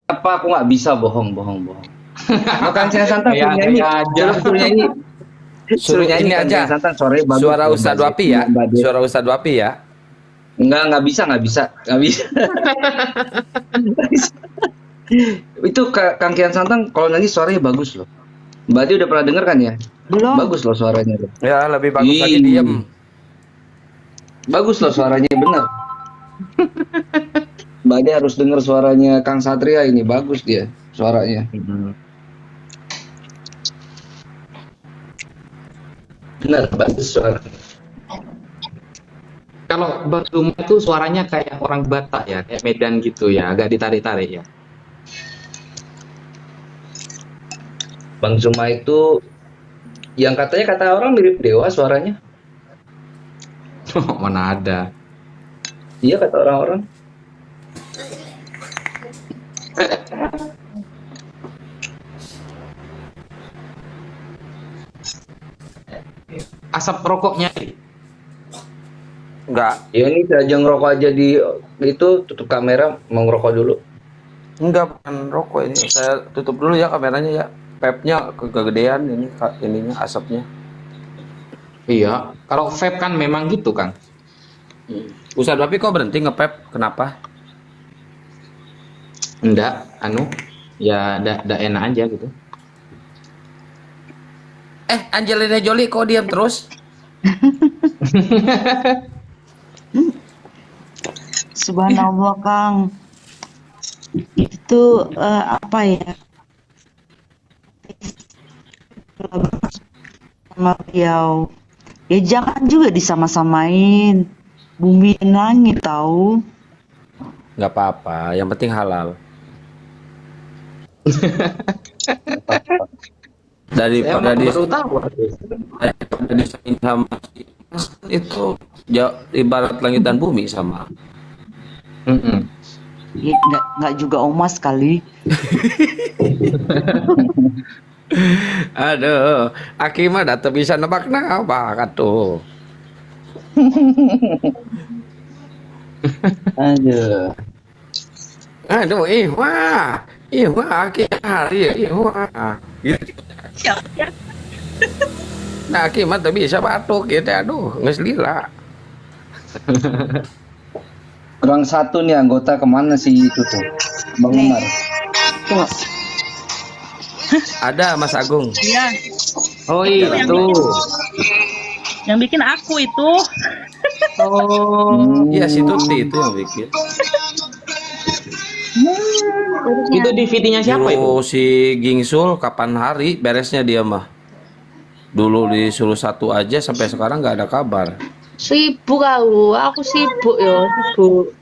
Apa aku nggak bisa bohong. Makan siang santan Kayak suruh nyanyi. aja. Suruh nyanyi. Suruh nyanyi ini kan aja. siang santan suaranya bagus. Suara loh, Ustadz Mbak Wapi Zeti, ya. Mbak Desi. Suara Ustadz Wapi ya. Nggak bisa. Nggak bisa. Itu Kang Kian Santang kalau nyanyi suaranya bagus loh. Mbak Desi udah pernah denger kan ya? Belum. Bagus loh suaranya. Loh. Ya, lebih bagus lagi Ih. diem. Bagus loh suaranya bener. Mbak Desi harus denger suaranya Kang Satria ini bagus dia suaranya. Bener bagus suara. Kalau Bang Zuma itu suaranya kayak orang Batak ya, kayak Medan gitu ya, agak ditarik-tarik ya. Bang Zuma itu yang katanya kata orang mirip Dewa suaranya. Mana ada. Iya kata orang-orang. Asap rokoknya. Enggak. Ya ini aja ngerokok aja di itu tutup kamera mau ngerokok dulu. Enggak, bukan rokok ini. Saya tutup dulu ya kameranya ya. Pepnya kegedean ini ininya asapnya. Iya, kalau vape kan memang gitu, Kang. Ustadz Wapi kok berhenti ngepep? Kenapa? Enggak, ya enggak enak aja gitu. Angelina Jolie kok diam terus? Subhanallah Kang. Itu apa ya? Sama beliau. Ya jangan juga disama-samain. Bumi dan langit tahu. Nggak apa-apa, yang penting halal. Daripada baru tahu. disaing sama itu ibarat langit dan bumi sama. Ya, nggak juga omas kali. Aduh, Aki mah datang bisa nebak apa katuh. Aduh. Aduh, ihwa Aki hari ihwa. Gitu. Nah, Aki mah teu bisa batuk gitu, aduh, geus lila. Kurang satu nih anggota kemana sih itu tuh? Bang Umar. Tuh. Ada Mas Agung. Iya, Oh iya, tuh. yang bikin aku itu. Oh, Iya, si Tuti itu yang bikin. itu DVD-nya siapa itu? Dulu si Gingsul kapan hari beresnya dia mah. Dulu disuruh satu aja sampai sekarang nggak ada kabar. Sibuk aku sibuk ya, sibuk.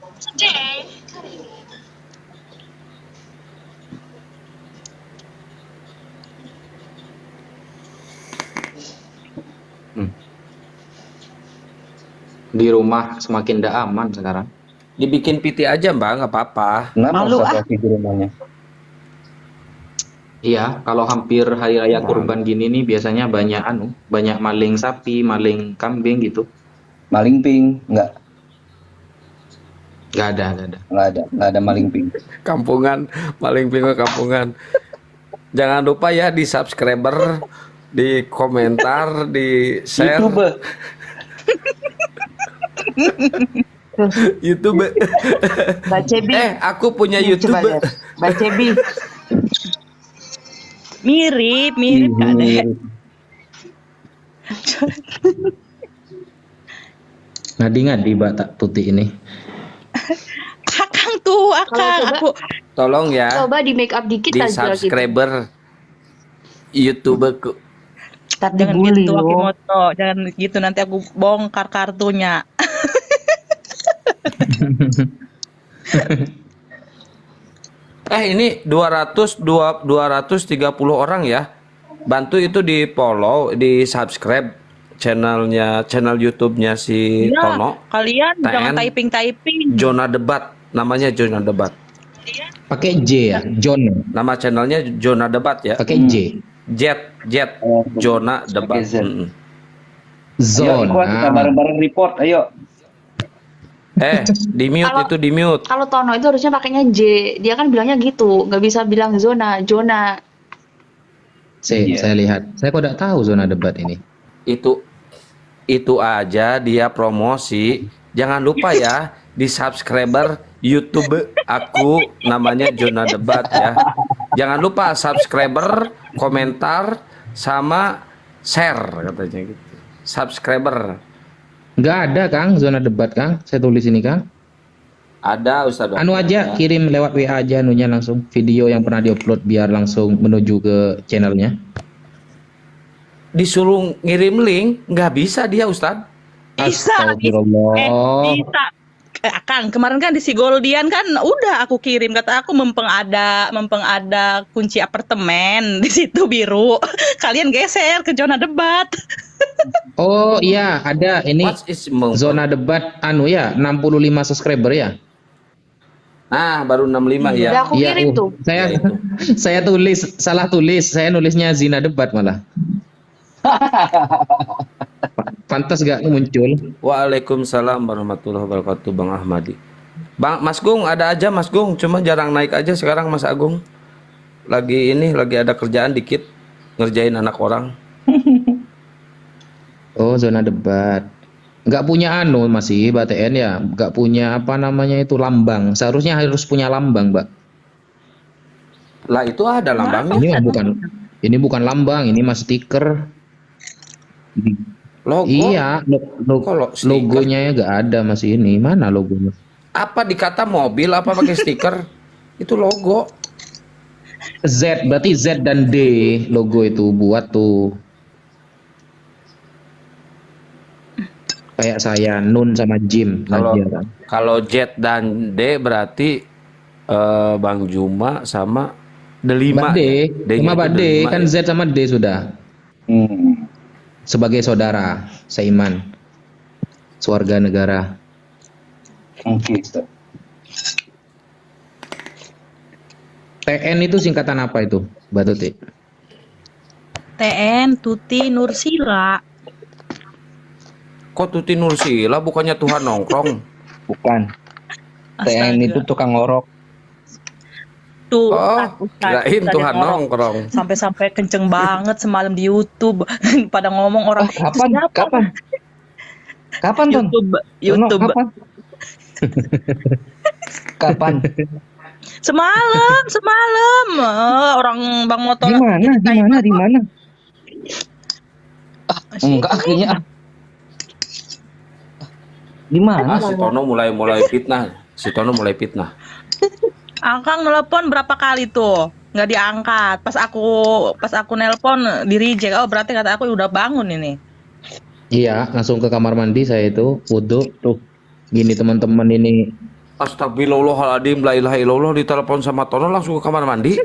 Di rumah semakin tidak aman sekarang. Dibikin PT aja Mbak, nggak apa-apa. Kenapa Malu, Ustaz Wafi di rumahnya? Iya, kalau hampir hari raya kurban gini nih biasanya banyak maling sapi, maling kambing gitu. Maling ping? Enggak. Nggak ada. Enggak ada maling ping. Kampungan, paling bingung kampungan. Jangan lupa ya di subscriber, di komentar, di share. YouTube. Mbak Cebi. Aku punya Coba YouTube. lihat. Mbak Cebi. Mirip Kak Dek. Ngadi-ngadi Mbak Tuti ini. Akang tuh, Akang. Coba- Aku Tolong ya Coba di make up dikit di aja gitu. subscriber YouTubeku. Ntar jangan dibully gitu, loh. Akimoto. Jangan gitu, nanti aku bongkar kartunya. Ini 230 orang ya. Bantu itu di follow, di subscribe channel YouTube-nya si Iya, Tono. kalian jangan TN. typing. Zona Debat, namanya Zona Debat. Pakai J ya, John. Nama channelnya Zona Debat ya. Pakai J. Jet Zona Debat. Z. Mm-mm. Ayo, Ikhwan, kita bareng-bareng report. Ayo. Di mute Kalau- itu di mute. Kalau Tono itu harusnya pakainya J. Dia kan bilangnya gitu, nggak bisa bilang zona, Jona. Saya lihat. Saya kok tidak tahu zona debat ini. Itu aja dia promosi. Jangan lupa ya di subscriber YouTube aku namanya Zona Debat ya. Jangan lupa subscriber, komentar sama share katanya gitu. Subscriber. Nggak ada Kang zona debat Kang. Saya tulis ini Kang. Ada Ustaz. Anu aja kirim lewat WA aja anunya langsung video yang pernah diupload biar langsung menuju ke channelnya. Disuruh ngirim link nggak bisa dia Ustaz. Bisa. Astagfirullah. Bisa. Kang, kemarin kan di Sigoldian kan udah aku kirim, kata aku mempengada kunci apartemen di situ biru. Kalian geser ke zona debat. Oh iya ada ini What is zona debat anu ya 65 subscriber ya. Nah, baru 65 ya. Udah aku Iya, kirim tuh. Saya Ya, itu. saya tulis salah tulis. Saya nulisnya Zina debat malah. Pantas gak muncul? Waalaikumsalam warahmatullahi wabarakatuh Bang Ahmadi. Bang Mas Gung ada aja Mas Gung, cuma jarang naik aja sekarang Mas Agung. Lagi ada kerjaan dikit ngerjain anak orang. Oh zona debat. Nggak punya anu masih BTN ya. Nggak punya apa namanya itu lambang. Seharusnya harus punya lambang, Mbak. Lah itu ada lambangnya. Ini bukan lambang, ini mas stiker. Logo. Iya, Kalau stiker? logonya ya nggak ada masih ini. Mana logonya? Apa dikata mobil apa pakai stiker? Itu logo. Z, berarti Z dan D logo itu buat tuh. Kayak saya Nun sama Jim Kalau Nadia kan. kalau Z dan D berarti Bang Juma sama Delima. Mbak D, D-nya sama itu Mbak D Delima kan ya. Z sama D sudah. Sebagai saudara, seiman, sewarga negara. Oke. TN itu singkatan apa itu, Mbak Tuti? TN Tuti Nursila. Kok Tuti Nursila bukannya Tuhan nongkrong? Bukan. TN itu tukang ngorok. Tuh, Oh, kirain Ustaz Tuhan yang ngorok. nongkrong. Sampai-sampai kenceng banget semalam di YouTube. Pada ngomong orang "Itu Kapan? siapa?" Kapan? Kapan, Ton? YouTube. Kapan? Kapan? Semalam. Orang Bang Motor. Di mana? Enggak Asyik. akhirnya. Di mana? Si Tono mulai fitnah. Si Tono mulai fitnah. Akang nelpon berapa kali tuh? Nggak diangkat. Pas aku nelpon di reject. Oh, berarti kata aku udah bangun ini. Iya, langsung ke kamar mandi saya itu, wudhu tuh. Gini teman-teman ini, Astagfirullahaladzim, la ilaha illallah, ditelepon sama Tono langsung ke kamar mandi.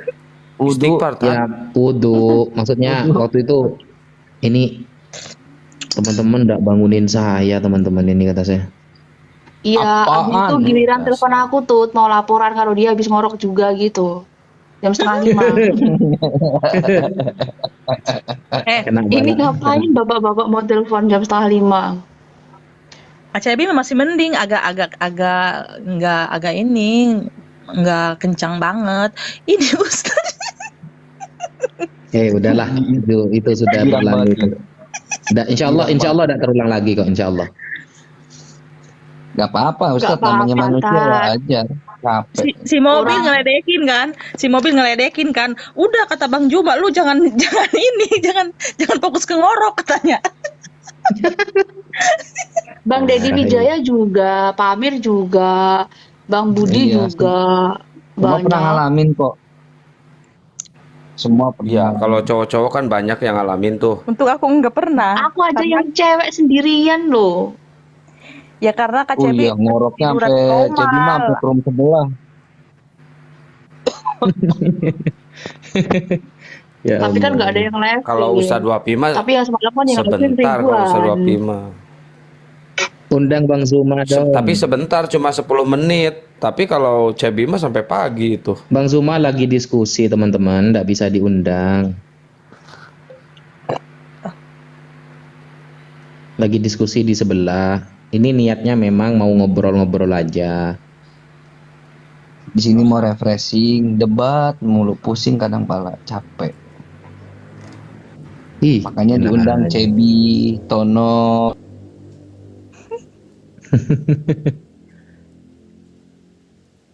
Wudhu. Istighfar, ya wudhu. Maksudnya waktu itu ini teman-teman nggak bangunin saya, teman-teman ini kata saya. Iya, abis itu Apaan? giliran telepon aku tuh mau laporan kalau dia habis ngorok juga gitu. Jam 4:30. Kena Ini banget. ngapain bapak-bapak mau telepon jam 4:30? ACB masih mending agak ini nggak kencang banget. Ini Ustaz. Udahlah, itu sudah Bilang berlalu. banget. Insya Allah tidak terulang lagi kok, insya Allah. Gak apa-apa, Ustaz. Gak apa-apa, Namanya manusia ya Tat. ajar. Capek. Si mobil Orang- ngeledekin kan. Udah kata Bang Juba, lu jangan fokus ke ngorok katanya. Bang Deddy Wijaya juga, Pak Amir juga, Bang Budi Iya, juga. Semua pernah Banyak. ngalamin kok. Semua pernah. Iya, kalau cowok-cowok kan banyak yang ngalamin tuh. Untuk aku nggak pernah. Aku aja yang cewek sendirian loh. Ya karena Oh KCB iya, ngoroknya tiduran sampai normal. jadi mampu ke room sebelah. Ya Tapi kan Allah. nggak ada yang level. Kalau Ustadz Wapi mah Tapi yang semalam kan yang level sebentar kalau Ustadz ribuan. Wapi mah. Undang Bang Zuma dong. Tapi sebentar cuma 10 menit. Tapi kalau Cebi mah sampai pagi itu. Bang Zuma lagi diskusi teman-teman, nggak bisa diundang. Lagi diskusi di sebelah. Ini niatnya memang mau ngobrol-ngobrol aja. Di sini mau refreshing, debat mulu, pusing kadang pala, capek. Ih, Makanya enak diundang aja. Cebi, Tono.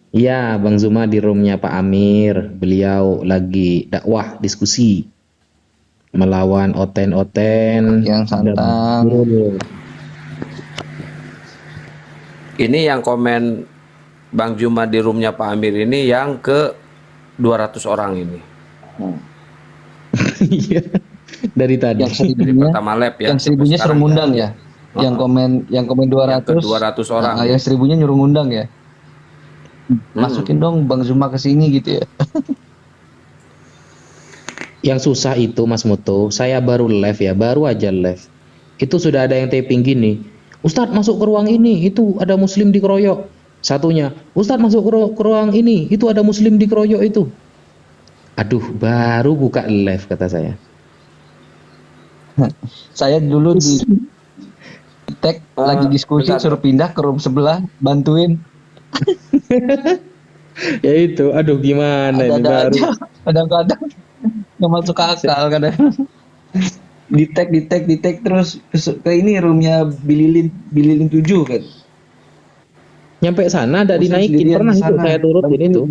Iya, Bang Zuma di roomnya Pak Amir. Beliau lagi dakwah diskusi melawan oten-oten Yang dan santang. Ini yang komen Bang Juma di roomnya Pak Amir ini yang ke 200 orang ini. Iya, dari tadi. Yang seribunya, Pertama lab ya. yang seribunya suruh Sekarang ngundang ya. Yang komen 200. Yang ke 200 orang. Yang seribunya nyuruh ngundang ya. Masukin dong Bang Zuma ke sini gitu ya. Yang susah itu Mas Muto, saya baru live ya, baru aja live. Itu sudah ada yang taping gini. Ustadz masuk ke ruang ini, itu ada muslim dikeroyok. Satunya, Ustadz masuk ke ruang ini, itu ada muslim dikeroyok itu. Aduh, baru buka live kata saya. Saya dulu di tag lagi diskusi bentar. suruh pindah ke room sebelah, bantuin. Ya itu, aduh gimana ini Ada baru. aja. Kadang-kadang nggak masuk akal kadang. di tag terus ke ini roomnya Bililin 7 kan. Nyampe sana ada Muslim dinaikin, sendirian pernah di itu sana, saya turutin bantuin. itu.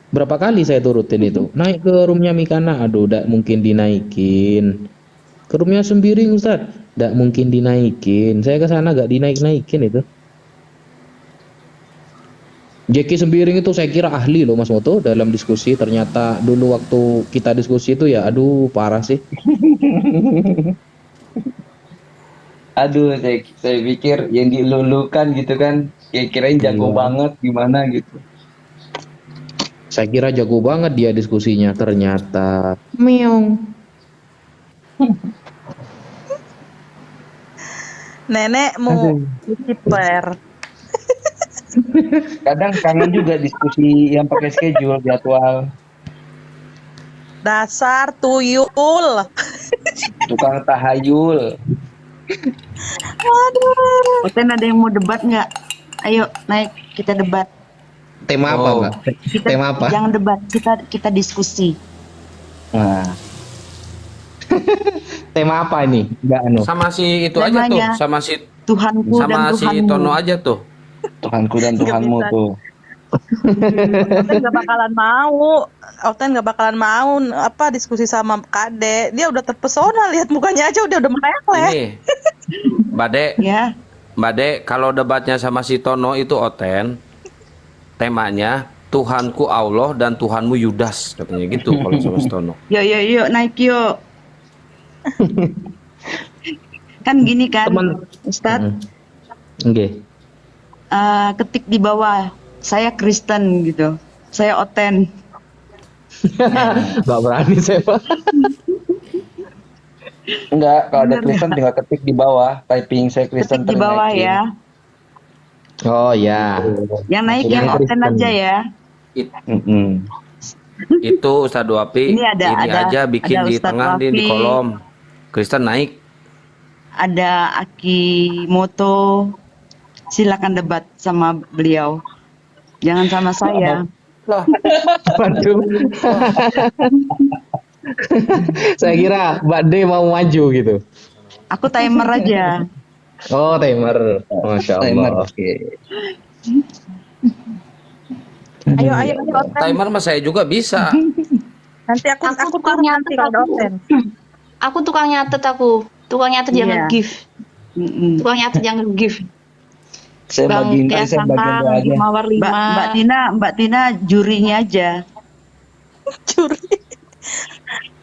Berapa kali saya turutin itu. Naik ke roomnya Mikana, aduh tidak mungkin dinaikin. Ke roomnya Sembiring Ustaz, tidak mungkin dinaikin. Saya ke sana gak dinaik-naikin itu. Jeki Sembiring itu saya kira ahli loh Mas Moto dalam diskusi. Ternyata dulu waktu kita diskusi itu ya aduh parah sih. Aduh, saya pikir yang dilulukan gitu kan, ya kirain jago banget gimana gitu. Saya kira jago banget dia diskusinya, ternyata meong. Nenekmu kiper. Kadang kangen juga diskusi yang pakai schedule jadwal, Dasar tuyul. tukang tahayul. Aduh. Oten ada yang mau debat nggak? Ayo naik kita debat. Tema apa, Mbak? Kita Tema apa? jangan debat, kita diskusi. Nah, Tema apa ini? Enggak anu. Sama si itu aja tuh, Temanya, sama si Tuhanku dan si Tuhanmu. Tono aja tuh. Tuhanku dan Nggak Tuhanmu bisa. tuh. Oten gak bakalan mau. Oten gak bakalan mau apa diskusi sama Kade. Dia udah terpesona lihat mukanya aja udah meleleh. Ini Mbak De, Ya, Mbak De, kalau debatnya sama si Tono itu Oten, temanya Tuhanku Allah dan Tuhanmu Yudas katanya gitu kalau sama si Tono. yuk naik yuk. Kan gini kan, Teman- Ustadz, Oke. ketik di bawah, saya Kristen gitu, saya Oten. Enggak berani saya, Pak. Enggak, kalau ada Bener. Kristen tinggal ketik di bawah, typing saya Kristen Ketik di bawah naikin. ya. Oh ya. Yang naik Maksudnya yang Oten Kristen. aja ya. Itu Ustadz Wapi, Ini ada aja bikin ada di Ustadz tengah di Wafi. kolom. Kristen naik. Ada Aki Moto. Silakan debat sama beliau. Jangan sama saya. Waduh. Saya kira Mbak D mau maju gitu. Aku timer aja. Oh, timer. Masya Timer, Allah. oke. Ayo Oten. Timer mas saya juga bisa. Nanti aku tukang turun nanti nyatet kalau aku. Oten. Aku tukang nyatet Tukang nyatet yang Iya. nge-give. Mm-mm. Tukang nyatet yang nge-give. Saya Bang bagiin Tia tadi saya bagian Santang, doa aja. Mawar 5. Mbak Tina jurinya aja. Curi.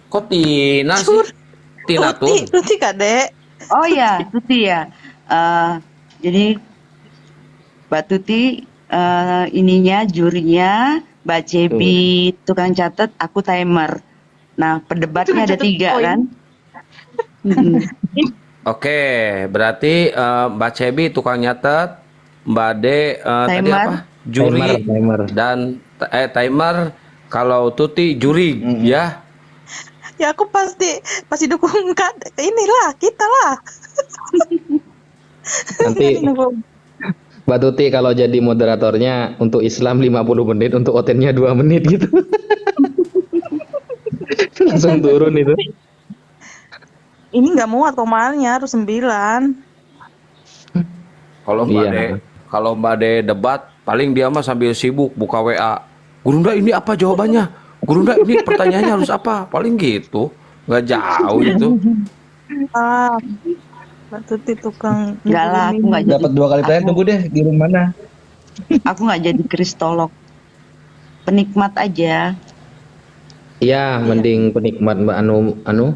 Kok Tina sih? Tina tuh. Tuti Kade. Oh ya, Tuti ya. Jadi Mbak Tuti ininya jurinya, Mbak Cebi tukang catat, aku timer. Nah, perdebatnya ada Tukang catat 3 poin. kan? Mm-mm. Oke, berarti Mbak Cebi tukang nyatet, Mbak De tadi Timer. apa? Juri Timer. dan timer. Kalau Tuti juri ya. Ya aku pasti dukung Kade. Inilah kita lah. Nanti Mbak Tuti kalau jadi moderatornya untuk Islam 50 menit, untuk OTN-nya 2 menit gitu. Langsung turun itu. Ini nggak muat komalnya, harus 9. Iya. Kalau Mbak De debat, paling dia mah sambil sibuk buka WA. Gurunda ini apa jawabannya? Gurunda ini pertanyaannya harus apa? Paling gitu. Nggak jauh itu. Ah, Mbak Tuti tukang Enggak lah, aku nggak jadi. Dapat 2 kali pertanyaan, tunggu deh di room mana. Aku nggak jadi kristolog. Penikmat aja. Ya, mending penikmat Mbak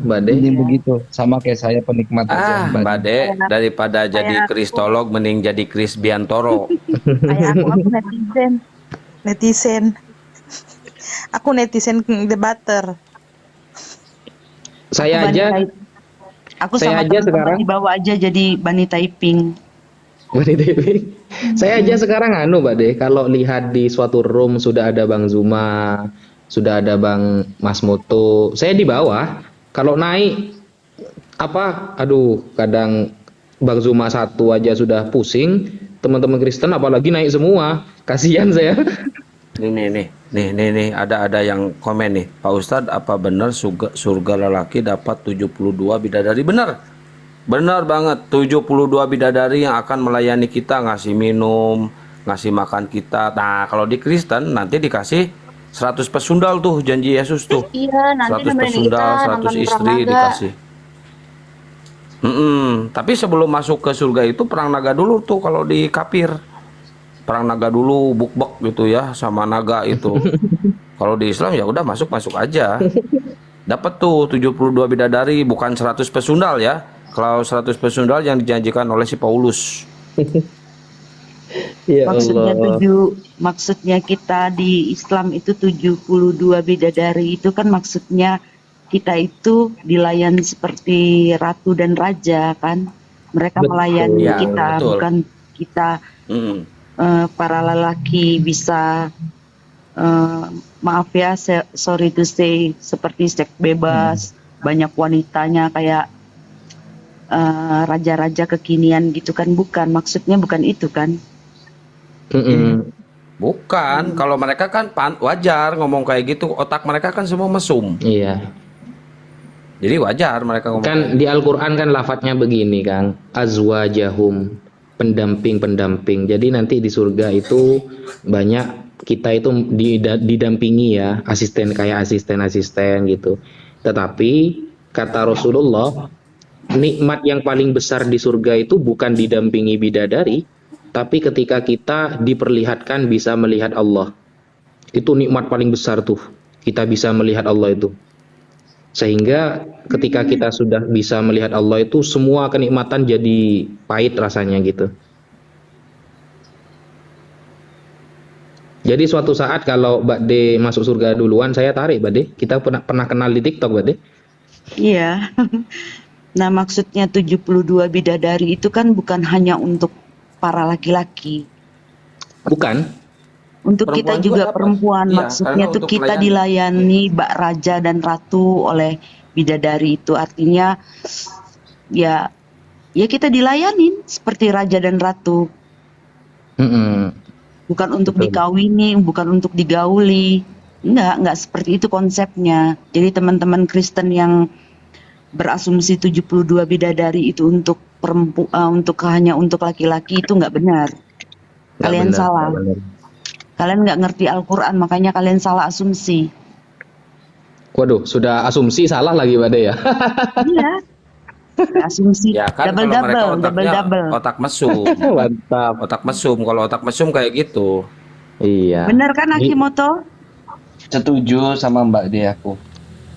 Mbak De. Jadi begitu, sama kayak saya penikmat aja. Mbak De, daripada jadi kristolog, mending jadi Kris Biantoro. Kayak aku netizen. Aku netizen debater. Saya aja Aku Saya sama aja teman-teman sekarang dibawa aja jadi Bani Taiping. Saya aja sekarang Mbak De, kalau lihat di suatu room sudah ada Bang Zuma, sudah ada Bang Mas Moto, saya di bawah. Kalau naik kadang Bang Zuma satu aja sudah pusing, teman-teman Kristen apalagi naik semua. Kasihan saya. Nih, ada yang komen nih. Pak Ustadz, apa benar surga lelaki dapat 72 bidadari? Benar banget. 72 bidadari yang akan melayani kita, ngasih minum, ngasih makan kita. Nah, kalau di Kristen nanti dikasih 100 pesundal tuh, janji Yesus tuh. Iya, nanti 100 nemenin pesundal, kita 100 nonton perang istri naga. dikasih. Tapi sebelum masuk ke surga itu perang naga dulu tuh kalau di kafir. Perang naga dulu, bukbek gitu ya sama naga itu. Kalau di Islam ya udah masuk aja. Dapat tuh 72 bidadari, bukan 100 pesundal ya. Kalau 100 pesundal yang dijanjikan oleh si Paulus. Ya Maksudnya Allah. maksudnya kita di Islam itu 72 bidadari itu kan maksudnya kita itu dilayani seperti ratu dan raja kan. Mereka Betul. melayani Ya, kita, betul. bukan kita Mm-mm. para lelaki bisa maaf ya, sorry to say, seperti seks bebas, banyak wanitanya kayak raja-raja kekinian gitu kan, bukan, maksudnya bukan itu kan. Bukan, kalau mereka kan wajar ngomong kayak gitu, otak mereka kan semua mesum. Iya. Jadi wajar mereka ngomong Kan di Al-Qur'an kan lafadznya begini, Kang. Azwajahum, pendamping-pendamping. Jadi nanti di surga itu banyak kita itu didampingi ya, kayak asisten gitu. Tetapi kata Rasulullah, nikmat yang paling besar di surga itu bukan didampingi bidadari, tapi ketika kita diperlihatkan bisa melihat Allah. Itu nikmat paling besar tuh. Kita bisa melihat Allah itu. Sehingga ketika kita sudah bisa melihat Allah itu semua kenikmatan jadi pahit rasanya gitu. Jadi suatu saat kalau Mbak De masuk surga duluan, saya tarik Mbak De. Kita pernah kenal di TikTok Mbak De. Iya. Nah, maksudnya 72 bidadari itu kan bukan hanya untuk para laki-laki. Bukan? Untuk kita Perempuan juga dapat. perempuan, Iya, maksudnya karena tuh untuk kita melayani. dilayani bak raja dan ratu oleh bidadari itu, artinya ya kita dilayanin seperti raja dan ratu, bukan untuk Betul. dikawini, bukan untuk digauli, enggak seperti itu konsepnya. Jadi teman-teman Kristen yang berasumsi 72 bidadari itu untuk hanya untuk laki-laki itu enggak benar. Nggak Kalian benar, salah. nggak benar. Kalian nggak ngerti Al-Quran, makanya kalian salah asumsi. Waduh, sudah asumsi salah lagi Mbak De ya. Iya. Asumsi Ya kan kalau mereka otaknya otak mesum. Mantap. Otak mesum, kalau otak mesum kayak gitu. Iya. Benar kan Akimoto? Setuju sama Mbak De aku.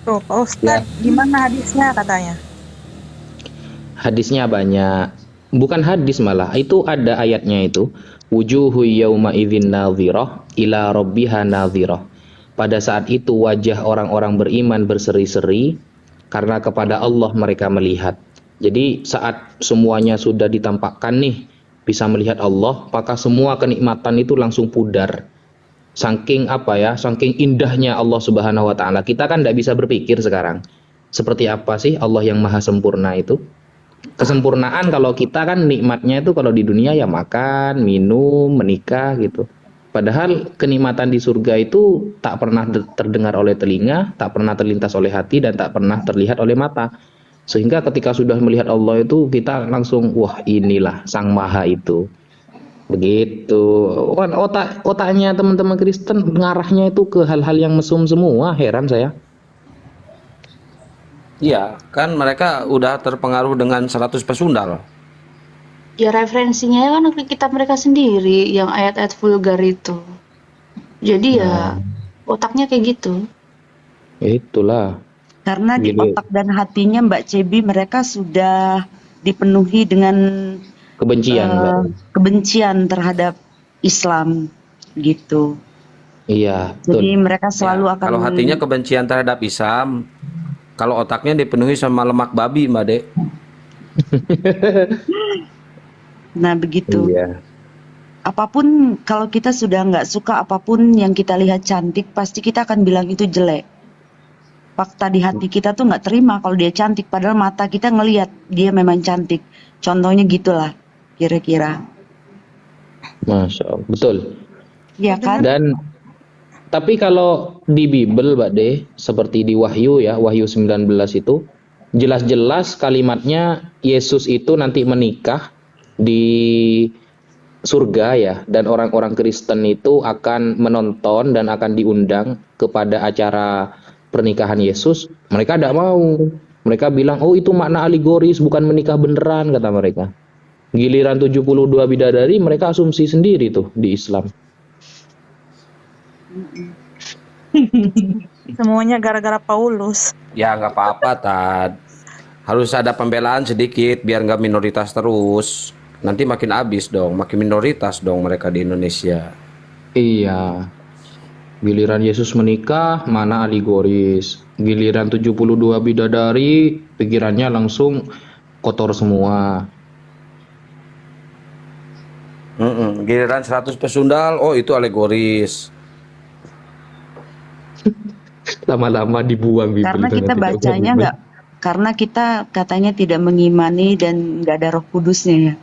Tuh, Pak Ustadz, gimana hadisnya katanya? Hadisnya banyak. Bukan hadis malah, itu ada ayatnya itu. Wujuhu yauma idzin nadhirah ila rabbiha nadhirah. Pada saat itu wajah orang-orang beriman berseri-seri karena kepada Allah mereka melihat. Jadi saat semuanya sudah ditampakkan nih bisa melihat Allah, maka semua kenikmatan itu langsung pudar. Saking saking indahnya Allah Subhanahu wa taala. Kita kan tidak bisa berpikir sekarang seperti apa sih Allah yang maha sempurna itu. kesempurnaan kalau kita kan nikmatnya itu kalau di dunia ya makan, minum, menikah gitu. Padahal kenikmatan di surga itu tak pernah terdengar oleh telinga, tak pernah terlintas oleh hati, dan tak pernah terlihat oleh mata. Sehingga ketika sudah melihat Allah itu kita langsung, wah inilah Sang Maha itu. Begitu. Kan otaknya teman-teman Kristen ngarahnya itu ke hal-hal yang mesum semua, heran saya. Iya, kan mereka udah terpengaruh dengan 100 pesundal. Ya referensinya kan ke kitab mereka sendiri yang ayat-ayat vulgar itu. Jadi ya otaknya kayak gitu. Itulah. Karena di Gitu. otak dan hatinya Mbak Cebi mereka sudah dipenuhi dengan Kebencian, Mbak. kebencian terhadap Islam gitu. Iya, Jadi betul. mereka selalu Ya, akan kalau hatinya kebencian terhadap Islam, kalau otaknya dipenuhi sama lemak babi, Mbak Dek. nah begitu. Iya. Apapun kalau kita sudah nggak suka apapun yang kita lihat cantik, pasti kita akan bilang itu jelek. Fakta di hati kita tuh nggak terima kalau dia cantik, padahal mata kita ngelihat dia memang cantik. Contohnya gitulah, kira-kira. Masya Allah, betul. Ya kan? Dan tapi kalau di Bible, Mbak De, seperti di Wahyu ya, Wahyu 19 itu jelas-jelas kalimatnya Yesus itu nanti menikah di surga ya, dan orang-orang Kristen itu akan menonton dan akan diundang kepada acara pernikahan Yesus. Mereka tidak mau. Mereka bilang, oh itu makna alegoris, bukan menikah beneran, kata mereka. Giliran 72 bidadari, mereka asumsi sendiri tuh di Islam. Semuanya gara-gara Paulus. Ya nggak apa-apa, Tad. Harus ada pembelaan sedikit biar nggak minoritas terus. Nanti makin habis dong, makin minoritas dong mereka di Indonesia. Iya. Giliran Yesus menikah, mana alegoris. Giliran 72 bidadari, pikirannya langsung kotor semua. Giliran 100 pesundal, oh itu alegoris. Lama-lama dibuang Bible Karena itu kita nanti. bacanya nggak, karena kita katanya tidak mengimani dan nggak ada Roh Kudusnya ya.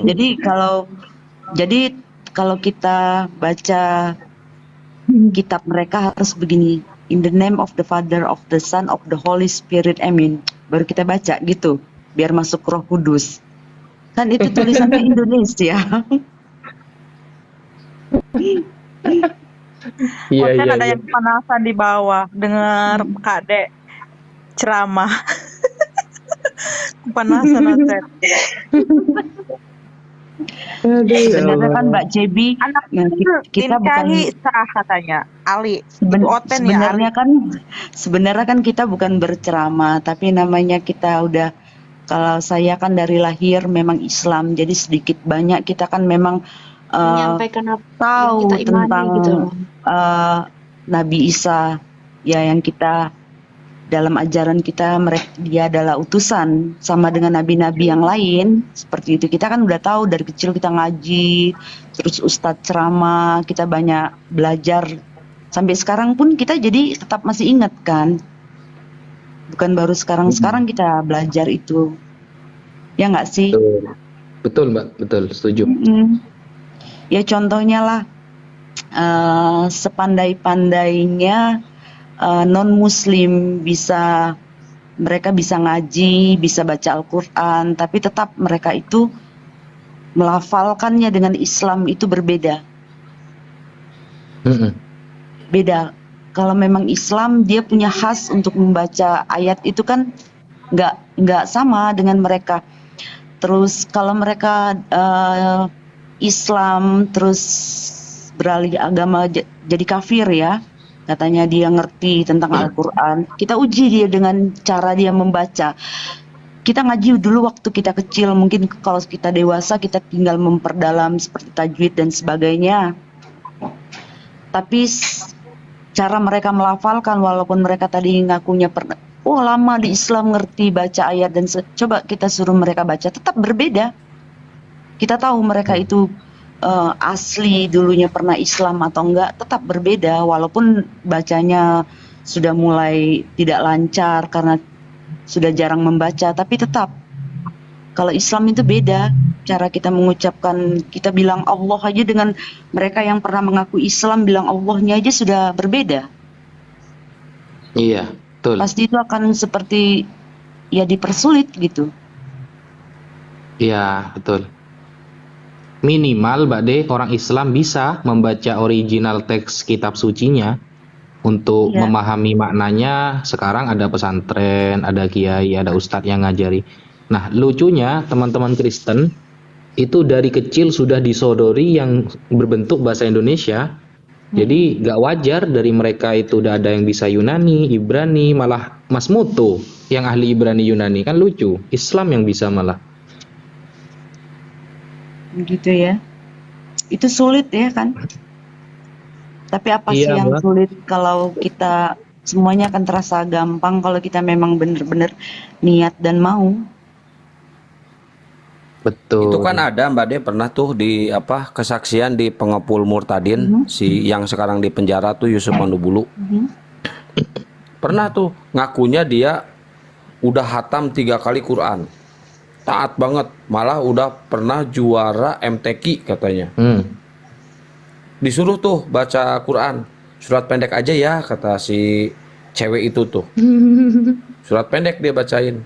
Jadi kalau kita baca kitab mereka harus begini, in the name of the Father, of the Son, of the Holy Spirit, amin. Baru kita baca gitu, biar masuk Roh Kudus. Kan itu tulisannya Indonesia. Iya, Kan iya, ada iya. yang kepanasan di bawah dengar Kak Dek ceramah. Kepanasan Otet. Sebenarnya kan Mbak Cebi, Anak kita bukan dinikahi sah katanya. Ali. Itu Oten ya Ali. sebenarnya kan kita bukan berceramah, tapi namanya kita udah, kalau saya kan dari lahir memang Islam, jadi sedikit banyak kita kan memang Menyampaikan apa tahu yang kita imani tentang gitu. Nabi Isa ya, yang kita dalam ajaran kita dia adalah utusan sama dengan nabi-nabi yang lain seperti itu. Kita kan udah tahu dari kecil, kita ngaji, terus ustadz ceramah, kita banyak belajar sampai sekarang pun kita jadi tetap masih ingat kan, bukan baru sekarang kita belajar itu, ya nggak sih? Betul Mbak, betul, setuju. Ya contohnya lah, sepandai-pandainya non-muslim mereka bisa ngaji, bisa baca Al-Quran, tapi tetap mereka itu melafalkannya dengan Islam itu berbeda. Beda. Kalau memang Islam dia punya khas untuk membaca ayat itu kan nggak sama dengan mereka. Terus kalau mereka Islam terus beralih agama jadi kafir ya, katanya dia ngerti tentang Al-Quran, kita uji dia dengan cara dia membaca. Kita ngaji dulu waktu kita kecil, mungkin kalau kita dewasa kita tinggal memperdalam seperti tajwid dan sebagainya, tapi cara mereka melafalkan, walaupun mereka tadi ngakunya lama di Islam ngerti baca ayat dan coba kita suruh mereka baca, tetap berbeda. Kita tahu mereka itu asli dulunya pernah Islam atau enggak, tetap berbeda walaupun bacanya sudah mulai tidak lancar karena sudah jarang membaca, tapi tetap kalau Islam itu beda cara kita mengucapkan, kita bilang Allah aja dengan mereka yang pernah mengaku Islam bilang Allahnya aja sudah berbeda. Iya, betul. Pasti itu akan seperti ya dipersulit gitu. Iya, betul. Minimal Mbak De, orang Islam bisa membaca original teks kitab sucinya untuk Iya. memahami maknanya. Sekarang ada pesantren, ada kiai, ada ustadz yang ngajari. Nah, lucunya teman-teman Kristen itu dari kecil sudah disodori yang berbentuk bahasa Indonesia. Jadi gak wajar dari mereka itu udah ada yang bisa Yunani, Ibrani, malah Mas Muto yang ahli Ibrani Yunani, kan lucu. Islam yang bisa malah. Gitu ya. Itu sulit ya kan? Tapi apa sih Iya, yang Mbak. sulit kalau kita semuanya akan terasa gampang kalau kita memang benar-benar niat dan mau. Betul. Itu kan ada Mbak De pernah tuh di apa kesaksian di pengepul murtadin si yang sekarang di penjara tuh Yusuf Manubulu. Pernah tuh ngakunya dia udah hatam 3 kali Quran. Taat banget, malah udah pernah juara MTQ katanya. Disuruh tuh baca Quran, surat pendek aja ya kata si cewek itu tuh. Surat pendek dia bacain.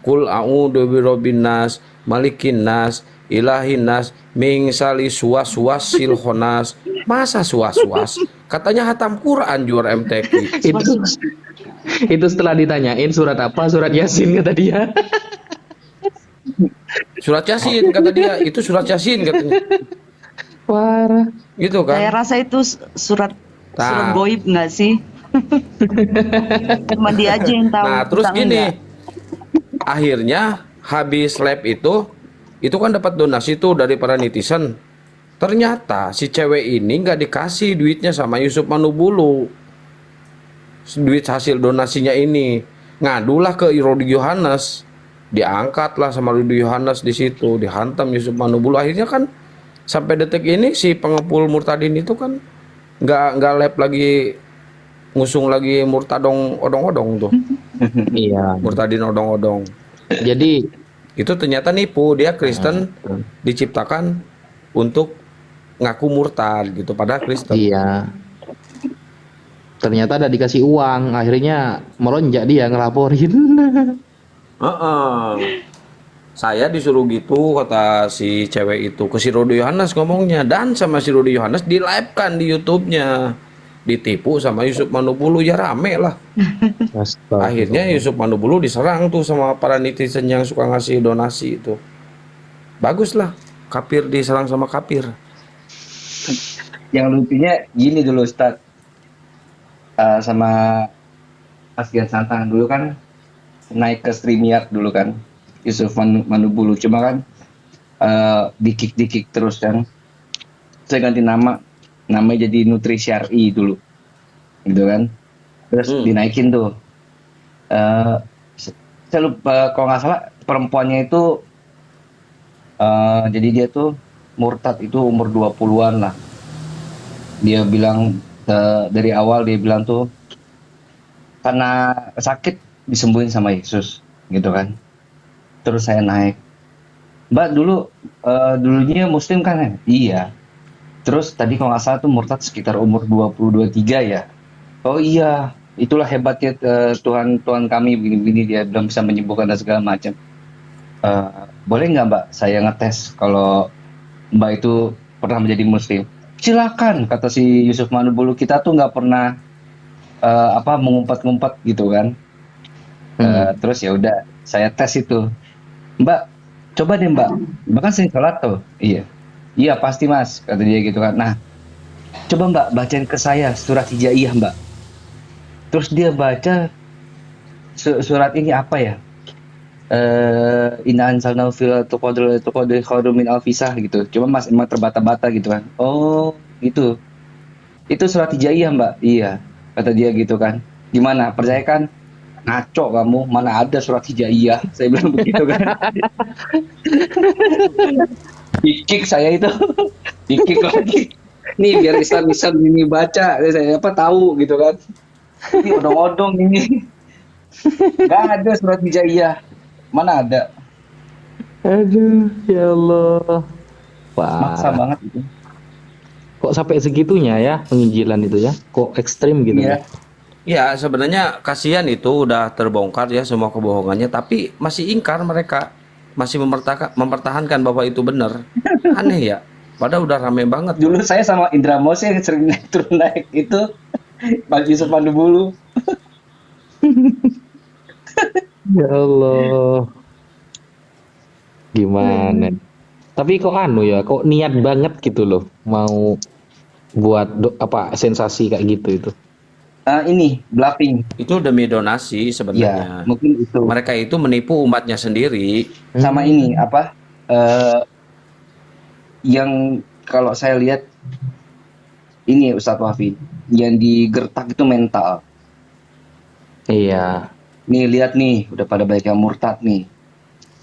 Kul a'udzu birabbin nas, malikin nas, ilahin nas, min syarri waswasil khannas. Masa was-was? Katanya hatam Quran juara MTQ. Itu setelah ditanyain surat apa, surat Yasin kata dia. Surat Yasin kata dia, itu surat Yasin katanya. Parah. Gitu Saya kan? rasa itu surat Nah. goib nggak sih? Cuma dia aja yang tahu. Nah, terus kita gini. enggak. Akhirnya habis lab itu kan dapat donasi tuh dari para netizen. Ternyata si cewek ini nggak dikasih duitnya sama Yusuf Manubulu. Duit hasil donasinya ini ngadulah ke Rudi Yohanes. Diangkatlah sama Rudi Yohanes di situ, dihantam Yusuf Manubulu. Akhirnya kan sampai detik ini si pengepul murtadin itu kan nggak lab lagi, ngusung lagi murtadong odong-odong tuh. Iya. Murtadin odong-odong. Jadi Itu ternyata nipu, dia Kristen diciptakan untuk ngaku murtad gitu, padahal Kristen. iya. Ternyata ada dikasih uang, akhirnya melonjak dia ngelaporin. Saya disuruh gitu kata si cewek itu ke si Rudi Yohanes ngomongnya, dan sama si Rudi Yohanes di live kan di YouTube-nya. Ditipu sama Yusuf Manubulu, ya rame lah. Astaga. Akhirnya Yusuf Manubulu diserang tuh sama para netizen yang suka ngasih donasi itu. Bagus lah, kafir diserang sama kafir. Yang lucunya gini dulu Ustaz. Sama Mas Gian Santang dulu kan naik ke StreamYard dulu kan. Yusuf Manubulu, cuma kan dikik terus kan. Saya ganti namanya jadi Nutri Syar'i dulu. Gitu kan. Terus dinaikin tuh. Saya lupa, kalau nggak salah perempuannya itu jadi dia tuh murtad itu umur 20-an lah. Dia bilang dari awal dia bilang tuh karena sakit disembuhin sama Yesus gitu kan. Terus saya naik, Mbak dulunya Muslim kan ya? Iya. Terus tadi kalau nggak salah tuh murtad sekitar umur 20-23 ya. Oh iya, itulah hebatnya Tuhan kami begini-begini, dia belum bisa menyembuhkan dan segala macam. Boleh nggak Mbak saya ngetes kalau Mbak itu pernah menjadi Muslim? Silakan, kata si Yusuf Manubulu, kita tuh nggak pernah mengumpat-ngumpat gitu kan. Terus ya udah saya tes itu. Mbak, coba deh Mbak, bahkan saya sholat tuh. Iya pasti Mas, kata dia gitu kan. Nah, coba Mbak bacain ke saya surat Hijaiyah Mbak. Terus dia baca surat ini apa ya? Inna anzalnahu fi lailatul qadri khairum min alfi syahr gitu. Cuma Mas emang terbata-bata gitu kan. Oh, gitu. Itu surat Hijaiyah Mbak. Iya, kata dia gitu kan. Gimana? Percaya kan? Ngaco kamu, mana ada surat Hijaiyah? Saya bilang begitu kan. Dikik saya itu. Dikik lagi. Nih biar Islam ini baca, saya tahu gitu kan. Ini odong-odong ini. Nggak ada surat hijaiyah. Mana ada? Aduh, ya Allah. Maksa Wah, banget itu. kok sampai segitunya ya penginjilan itu ya? Kok ekstrim gitu Iya. ya? Ya, sebenarnya kasihan itu udah terbongkar ya semua kebohongannya, tapi masih ingkar mereka, masih mempertahankan bahwa itu benar. Aneh ya. Padahal udah rame banget. Dulu saya sama Indra Mose yang sering naik turun naik itu Pak Yusuf Mandubulu. Ya Allah. Gimana? Tapi kok kok niat banget gitu loh, mau buat apa sensasi kayak gitu itu. Ini bluffing. Itu demi donasi Ya, sebenarnya. mungkin itu. Mereka itu menipu umatnya sendiri. Sama ini apa? Yang kalau saya lihat ini Ustadz Wafi, yang digertak itu mental. Iya. Nih lihat nih, udah pada banyak yang murtad nih,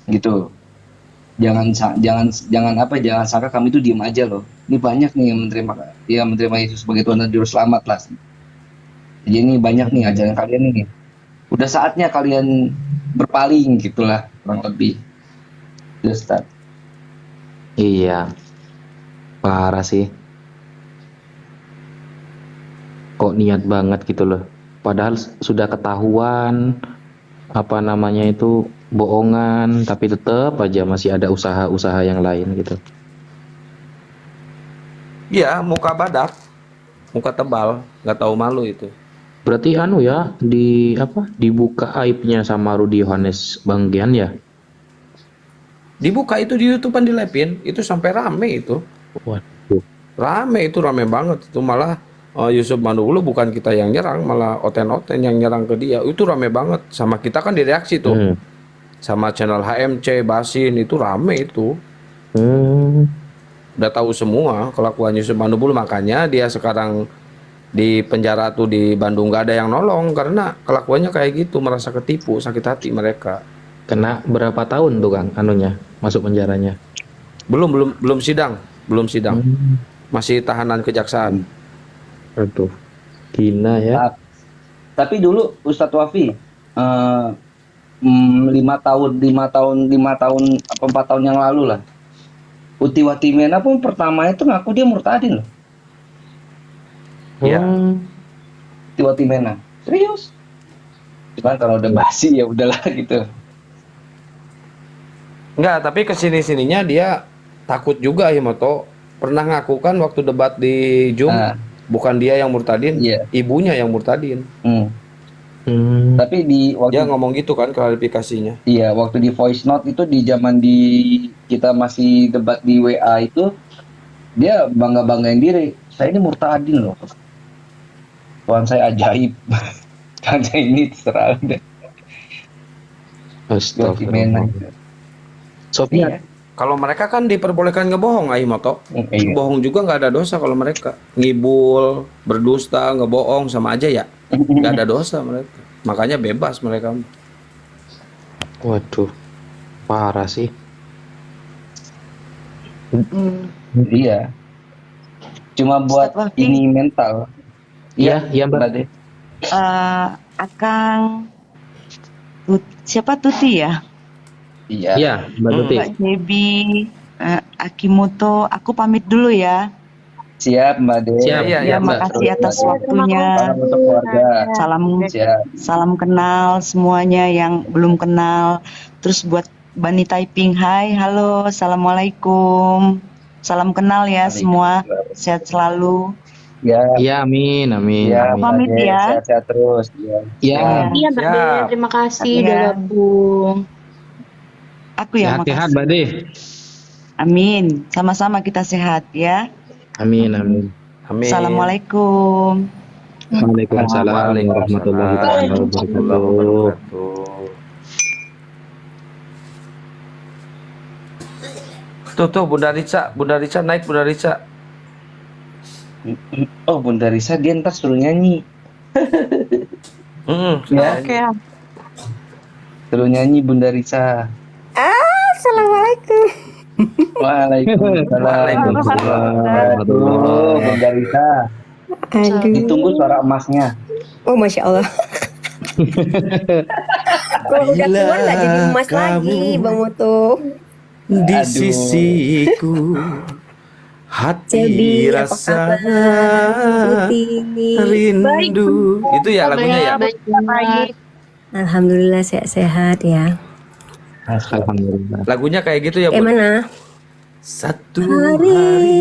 gitu. Jangan sangka kami itu diem aja loh. Ini banyak nih yang menerima Yesus sebagai Tuhan dan Juru Selamat lah. Jadi ini banyak nih ajaran kalian nih. Udah saatnya kalian berpaling gitulah kurang lebih. Ustaz. Iya. Parah sih. Kok niat banget gitu loh. Padahal sudah ketahuan apa namanya itu bohongan, tapi tetap aja masih ada usaha-usaha yang lain gitu. Iya, muka badak, muka tebal, nggak tahu malu itu. Berarti dibuka aibnya sama Rudi Yohanes Banggian ya? Dibuka itu di YouTube-an dilepin, itu sampai rame itu. Waduh. Rame banget itu malah Yusuf Mandubulu bukan kita yang nyerang, malah Oten-Oten yang nyerang ke dia. Itu rame banget. Sama kita kan direaksi tuh. Sama channel HMC, Basin itu rame itu. Udah tahu semua kelakuan Yusuf Mandubulu, makanya dia sekarang di penjara tuh di Bandung, gak ada yang nolong karena kelakuannya kayak gitu, merasa ketipu, sakit hati mereka. Kena berapa tahun tuh Kang masuk penjaranya? Belum sidang. Masih tahanan kejaksaan. Aduh, gila ya. Tapi dulu Ustadz Wafi 5 tahun apa 4 tahun yang lalu lah, Uti Watimena pun pertama itu ngaku dia murtadin loh. Iya. Uti Watimena serius. Cuman kalau udah basi ya udahlah gitu. Enggak, tapi kesini-sininya dia takut juga Himoto. Pernah ngaku kan waktu debat di Zoom, bukan dia yang murtadin, ibunya yang murtadin. Tapi dia ngomong gitu kan klarifikasinya. Iya, waktu di voice note itu di zaman kita masih debat di WA itu, dia bangga-banggain diri. Saya ini murtadin loh. Tuhan saya ajaib. Tuhan saya ini terserah deh. Astagfirullah. Sofia, kalau mereka kan diperbolehkan ngebohong, Ahimoto. Bohong juga nggak ada dosa kalau mereka ngibul, berdusta, ngebohong sama aja ya. Nggak ada dosa mereka. Makanya bebas mereka. Waduh, parah sih. Iya. Cuma buat ini mental. Iya, Mbak. Akang siapa Tuti ya? Iya, Mbak Tuti. Mbak Debi, Akimoto, aku pamit dulu ya. Siap, Mbak De. Siap, Ya, makasih atas waktunya. Salam untuk keluarga. Salam kenal semuanya yang belum kenal. Terus buat Bani Taiping, hai, halo, assalamualaikum. Salam kenal ya semua, sehat selalu. Ya, amin. Ya, Aku pamit ya. Sehat-sehat terus. Ya. Iya, Mbak De, terima kasih udah gabung. Aku ya, Sehat-sehat, makasih. Mbak De. Amin, sama-sama kita sehat ya. Amin. Assalamualaikum. Waalaikumsalam warahmatullahi wabarakatuh. Tuh Bunda Rica naik Bunda Rica. Oh, Bunda Risa dia ntar suruh nyanyi. Oke. Suruh nyanyi Bunda Risa. Assalamualaikum. Waalaikumsalam. Bunda Risa. Aduh. Ditunggu suara emasnya. Oh, Masya Allah. Kalau udah keluar nggak jadi emas Bila lagi, kamu Bang Mutu. di Aduh. sisiku, hati Cebi, apa rasa kabar? Putih. rindu. Itu ya lagunya ya. Baik banget. Alhamdulillah sehat-sehat ya. Alhamdulillah. Lagunya kayak gitu ya, Bun. Mana? Satu Hari hari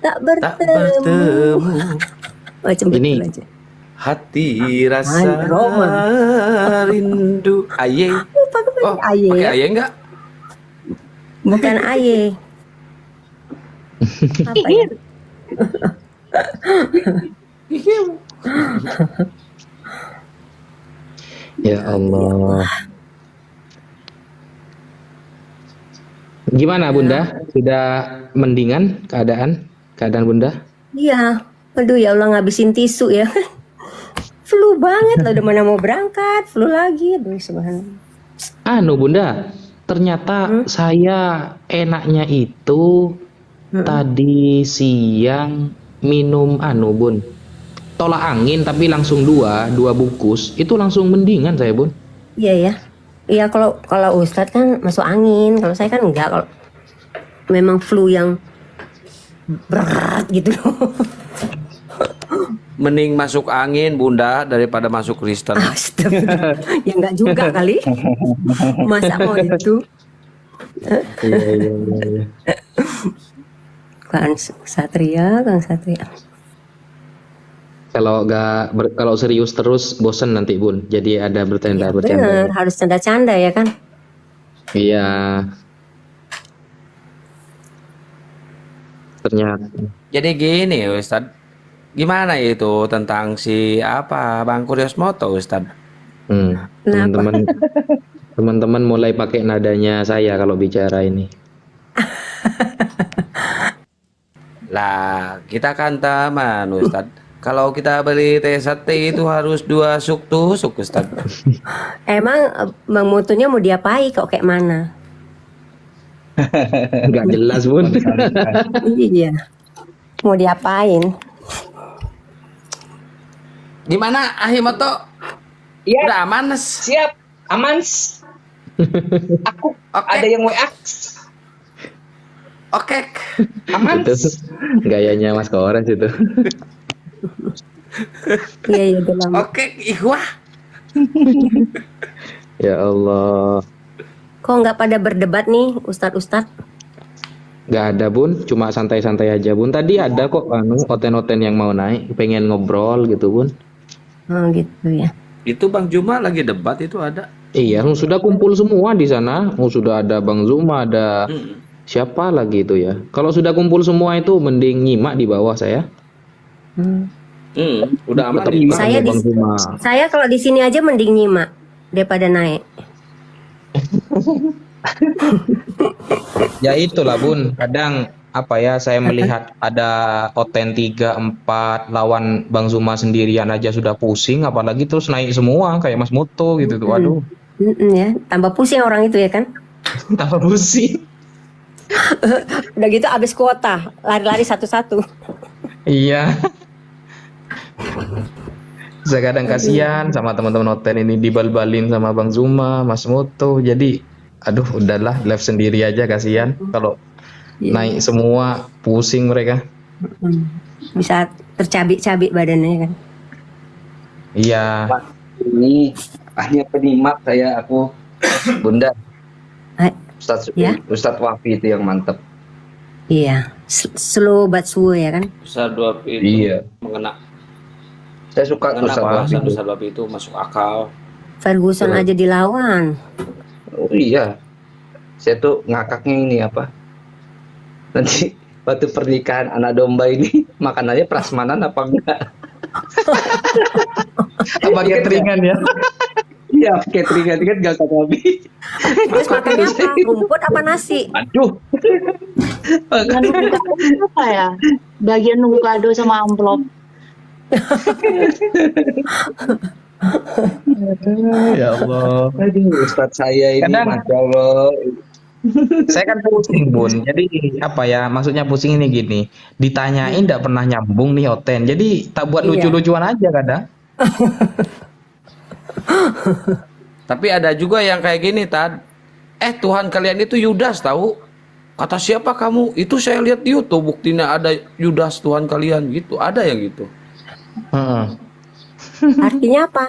tak tak bertemu. bertemu, Macam Ini. itu aja. hati rasa Roman. rindu. Aye. Oh, Aye. pakai aye enggak? Bukan aye. Apa ya? Ya Allah. Gimana Bunda? Sudah mendingan keadaan Bunda? Iya. Aduh ya Allah, ngabisin tisu ya. Flu banget lah, udah mana mau berangkat, flu lagi. Aduh subhanallah. Anu Bunda, ternyata saya enaknya itu tadi siang minum anu Bun, tolak angin tapi langsung dua bungkus, itu langsung mendingan saya Bun. Iya ya. Iya kalau Ustadz kan masuk angin, kalau saya kan enggak. Kalau memang flu yang berat gitu loh. Mending masuk angin, Bunda, daripada masuk Kristen. Astagfirullah. Ya enggak juga kali. Masa mau itu? Iya. Kang Satria. Kalau serius terus bosen nanti Bun. Jadi ada Bener, bercanda. harus canda-canda ya kan? Iya. Ternyata. Jadi gini, Ustadz. Gimana itu tentang si Bang Kuryosmoto, Ustadz? Teman-teman mulai pakai nadanya saya kalau bicara ini. Lah, kita kan teman, Ustadz. Kalau kita beli teh sate itu harus 2 suk tusuk, Ustadz. Emang Bang Mutunya mau diapain kok kayak mana? Nggak jelas Bun. Iya. Mau diapain? Gimana, Ahimoto? Iya, Udah aman, Nes? siap, aman. Aku ada yang WA. Oke. Aman. Itu gayanya Mas Koran itu. Iya udah lama. Oke, ikhwah. Ya Allah. Kok nggak pada berdebat nih Ustadz? Nggak ada Bun, cuma santai-santai aja Bun. Tadi ada kok oten-oten yang mau naik, pengen ngobrol gitu Bun. Oh gitu ya. Itu Bang Juma lagi debat itu ada. Iya, sudah kumpul semua di sana. Sudah ada Bang Zuma, ada siapa lagi itu ya. Kalau sudah kumpul semua itu mending nyimak di bawah saya. Udah aman Tetap di nyimak Saya sama Bang di- Zuma. Saya kalau di sini aja mending nyimak daripada naik. Ya itulah Bun, kadang saya melihat ada Oten 3, 4 lawan Bang Zuma sendirian aja sudah pusing, apalagi terus naik semua kayak Mas Muto gitu tuh. Waduh, Ya, tambah pusing orang itu ya kan? tambah pusing. Udah gitu abis kuota, lari-lari satu-satu. Iya. Saya kadang kasihan sama teman-teman Oten ini dibal-balin sama Bang Zuma, Mas Muto. Jadi aduh udahlah live sendiri aja, kasihan kalau naik semua pusing mereka. Bisa tercabik-cabik badannya kan? Iya. Ini hanya penyimak aku Bunda. Ya? Ustadz Wafi itu yang mantep. Iya, slow but sure ya kan? Ustadz Wafi itu Iya. mengena Saya suka Ustadz Wafi itu. Ustadz Wafi itu masuk akal. Ferguson aja dilawan. Oh iya. Saya tuh ngakaknya ini nanti waktu pernikahan anak domba ini makanannya prasmanan apa enggak? Apa cateringan ya? Iya, cateringan kan gak kami. Terus makannya apa? Rumput apa nasi? Aduh. Bagian nunggu kado apa ya? Bagian nunggu kado sama amplop. Ya Allah. Aduh, Ustadz saya ini Kadang- Masya Allah. Saya kan pusing Bun, jadi maksudnya pusing ini gini, ditanyain nggak pernah nyambung nih Oten, jadi tak buat Iya. lucu-lucuan aja kadang. Tapi ada juga yang kayak gini, Tad. Tuhan kalian itu Yudas tahu. Kata siapa kamu? Itu saya lihat di YouTube, buktinya ada Yudas Tuhan kalian gitu. Ada yang gitu. Heeh. Artinya apa?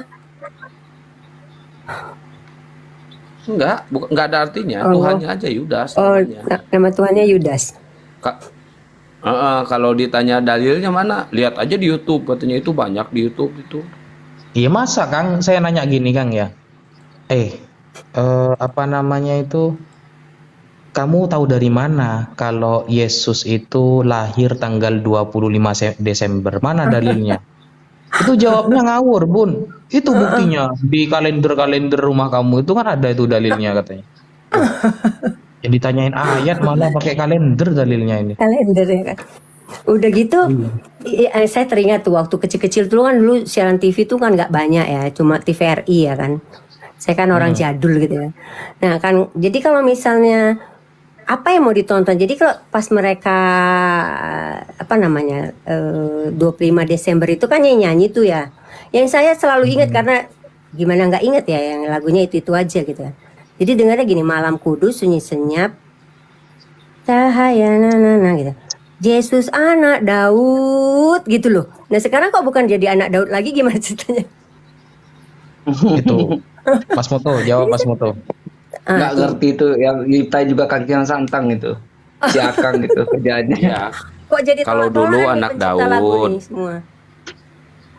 Enggak ada artinya. Oh. Tuhannya aja Yudas Oh, namanya. nama Tuhannya Yudas. Kalau ditanya dalilnya mana? Lihat aja di YouTube, katanya itu banyak di YouTube itu. Iya masa Kang, saya nanya gini Kang ya. Apa namanya itu? Kamu tahu dari mana kalau Yesus itu lahir tanggal 25 Desember? Mana dalilnya? Itu jawabnya ngawur, Bun. Itu buktinya di kalender-kalender rumah kamu itu kan ada itu dalilnya katanya. Yang ditanyain ayat malah pakai kalender dalilnya ini. Kalender ya kan. Udah gitu, saya teringat tuh waktu kecil-kecil dulu kan, dulu siaran TV tuh kan nggak banyak ya, cuma TVRI ya kan. Saya kan orang jadul gitu ya. Nah kan, jadi kalau misalnya apa yang mau ditonton, jadi kalau pas mereka apa namanya 25 Desember itu kan nyanyi tuh ya. Yang saya selalu ingat karena gimana nggak ingat ya, yang lagunya itu aja gitu kan. Jadi dengarnya gini, malam kudus sunyi senyap, cahaya nana gitu. Yesus anak Daud gitu loh. Nah sekarang kok bukan jadi anak Daud lagi, gimana ceritanya? Itu Mas Moto, jawab Mas Moto. Nggak ngerti itu, yang kita juga kakian santang itu. Si Akang gitu kerjaannya. Ya. Kok jadi Kalau tolak-tolak dulu nih anak pencipta lagu Daud. ini semua?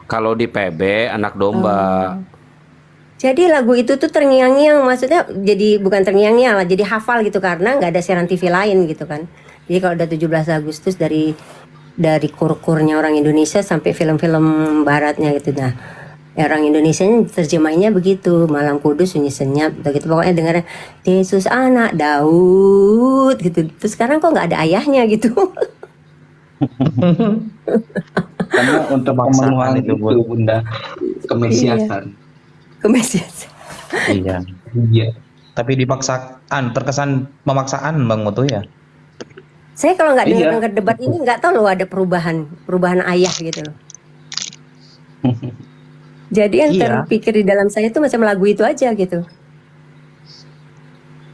Kalau di PB anak domba. Jadi lagu itu tuh terngiang-ngiang, maksudnya jadi bukan terngiang-ngiang lah, jadi hafal gitu karena nggak ada siaran TV lain gitu kan. Jadi kalau udah 17 Agustus dari kur-kurnya orang Indonesia sampai film-film baratnya gitu. Nah, orang Indonesia terjemahinnya begitu, malam kudus sunyi senyap gitu. Pokoknya dengarnya Yesus anak Daud gitu. Terus sekarang kok nggak ada ayahnya gitu. Karena untuk Pemaksaan pemenuhan itu, itu, Bunda, kemesiasan. Kemesias. Iya. Iya. Tapi dipaksakan, terkesan pemaksaan Bang Moto ya. Saya kalau nggak Iya. dengar debat ini nggak tahu loh ada perubahan ayah gitu loh. Jadi yang Iya. terpikir di dalam saya itu macam lagu itu aja gitu.